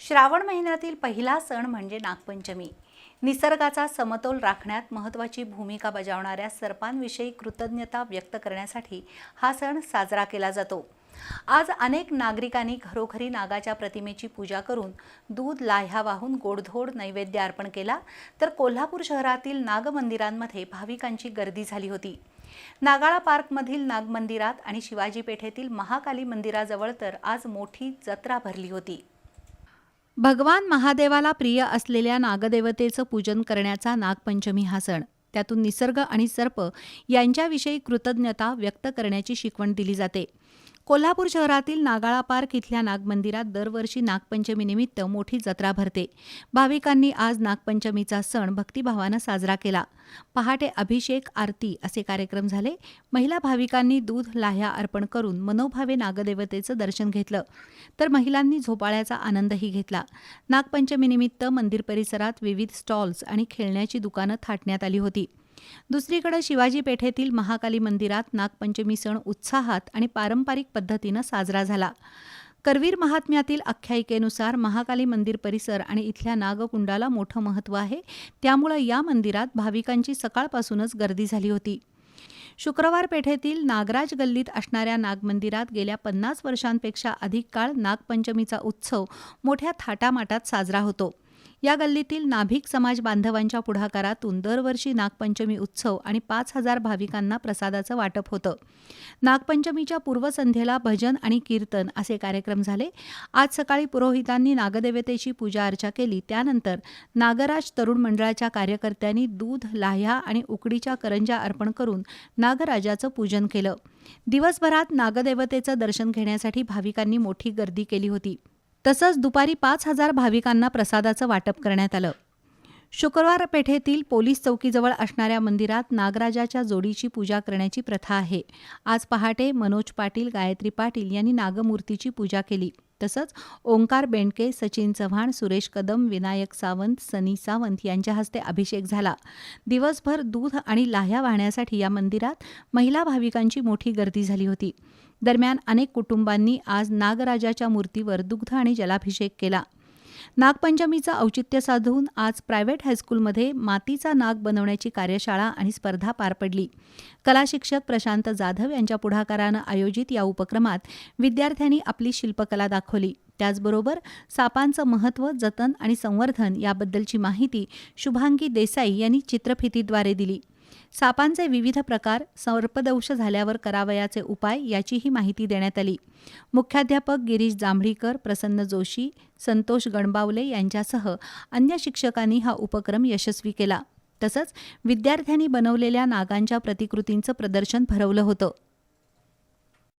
श्रावण महिन्यातील पहिला सण म्हणजे नागपंचमी। निसर्गाचा समतोल राखण्यात महत्त्वाची भूमिका बजावणाऱ्या सर्पांविषयी कृतज्ञता व्यक्त करण्यासाठी हा सण साजरा केला जातो। आज अनेक नागरिकांनी घरोघरी नागाच्या प्रतिमेची पूजा करून दूध लाह्या वाहून गोडधोड नैवेद्य अर्पण केला, तर कोल्हापूर शहरातील नाग मंदिरांमध्ये भाविकांची गर्दी झाली होती। नागाळा पार्कमधील नाग मंदिरात आणि शिवाजी पेठेतील महाकाली मंदिराजवळ तर आज मोठी जत्रा भरली होती। भगवान महादेवाला प्रिय असलेल्या नागदेवतेचं पूजन करण्याचा नागपंचमी हा सण, त्यातून निसर्ग आणि सर्प यांच्याविषयी कृतज्ञता व्यक्त करण्याची शिकवण दिली जाते। कोल्हापूर शहरातील नागाळा पार्क इथल्या नागमंदिरात दरवर्षी नागपंचमीनिमित्त मोठी जत्रा भरते। भाविकांनी आज नागपंचमीचा सण भक्तिभावानं साजरा केला। पहाटे अभिषेक, आरती असे कार्यक्रम झाले। महिला भाविकांनी दूध लाह्या अर्पण करून मनोभावे नागदेवतेचं दर्शन घेतलं, तर महिलांनी झोपाळ्याचा आनंदही घेतला। नागपंचमीनिमित्त मंदिर परिसरात विविध स्टॉल्स आणि खेळण्याची दुकानं थाटण्यात आली होती। दुसरीकडे शिवाजी पेठेतील महाकाली मंदिरात नागपंचमी सण उत्साहात आणि पारंपरिक पद्धतीनं साजरा झाला। करवीर महात्म्यातील आख्यायिकेनुसार महाकाली मंदिर परिसर आणि इथल्या नागकुंडाला मोठं महत्त्व आहे, त्यामुळे या मंदिरात भाविकांची सकाळपासूनच गर्दी झाली होती। शुक्रवार पेठेतील नागराज गल्लीत असणाऱ्या नागमंदिरात गेल्या 50 वर्षांपेक्षा अधिक काळ नागपंचमीचा उत्सव मोठ्या थाटामाटात साजरा होतो। या गल्लीतील नाभिक समाज बांधवांच्या पुढाकारातून दरवर्षी नागपंचमी उत्सव आणि 5000 भाविकांना प्रसादाचं वाटप होतं। नागपंचमीच्या पूर्वसंध्येला भजन आणि कीर्तन असे कार्यक्रम झाले। आज सकाळी पुरोहितांनी नागदेवतेची पूजा अर्चा केली, त्यानंतर नागराज तरुण मंडळाच्या कार्यकर्त्यांनी दूध, लाह्या आणि उकडीच्या करंज्या अर्पण करून नागराजाचं पूजन केलं। दिवसभरात नागदेवतेचं दर्शन घेण्यासाठी भाविकांनी मोठी गर्दी केली होती। तसंच दुपारी 5000 भाविकांना प्रसादाचं वाटप करण्यात आलं। शुक्रवार पेठेतील पोलीस चौकीजवळ असणाऱ्या मंदिरात नागराजाच्या जोडीची पूजा करण्याची प्रथा आहे। आज पहाटे मनोज पाटील, गायत्री पाटील यांनी नागमूर्तीची पूजा केली। तसंच ओंकार बेंडके, सचिन चव्हाण, सुरेश कदम, विनायक सावंत, सनी सावंत यांच्या हस्ते अभिषेक झाला। दिवसभर दूध आणि लाह्या वाहण्यासाठी या मंदिरात महिला भाविकांची मोठी गर्दी झाली होती। दरम्यान अनेक कुटुंबांनी आज नागराजाच्या मूर्तीवर दुग्ध आणि जलाभिषेक केला। नागपंचमीचं औचित्य साधून आज प्रायव्हेट हायस्कूलमध्ये मातीचा नाग बनवण्याची कार्यशाळा आणि स्पर्धा पार पडली। कला शिक्षक प्रशांत जाधव यांच्या पुढाकारानं आयोजित या उपक्रमात विद्यार्थ्यांनी आपली शिल्पकला दाखवली। त्याचबरोबर सापांचं महत्त्व, जतन आणि संवर्धन याबद्दलची माहिती शुभांगी देसाई यांनी चित्रफितीद्वारे दिली। सापांचे विविध प्रकार, सर्पदंश झाल्यावर करावयाचे उपाय याचीही माहिती देण्यात आली। मुख्याध्यापक गिरीश जांभळीकर, प्रसन्न जोशी, संतोष गणबावले यांच्यासह अन्य शिक्षकांनी हा उपक्रम यशस्वी केला। तसंच विद्यार्थ्यांनी बनवलेल्या नागांच्या प्रतिकृतींचं प्रदर्शन भरवलं होतं।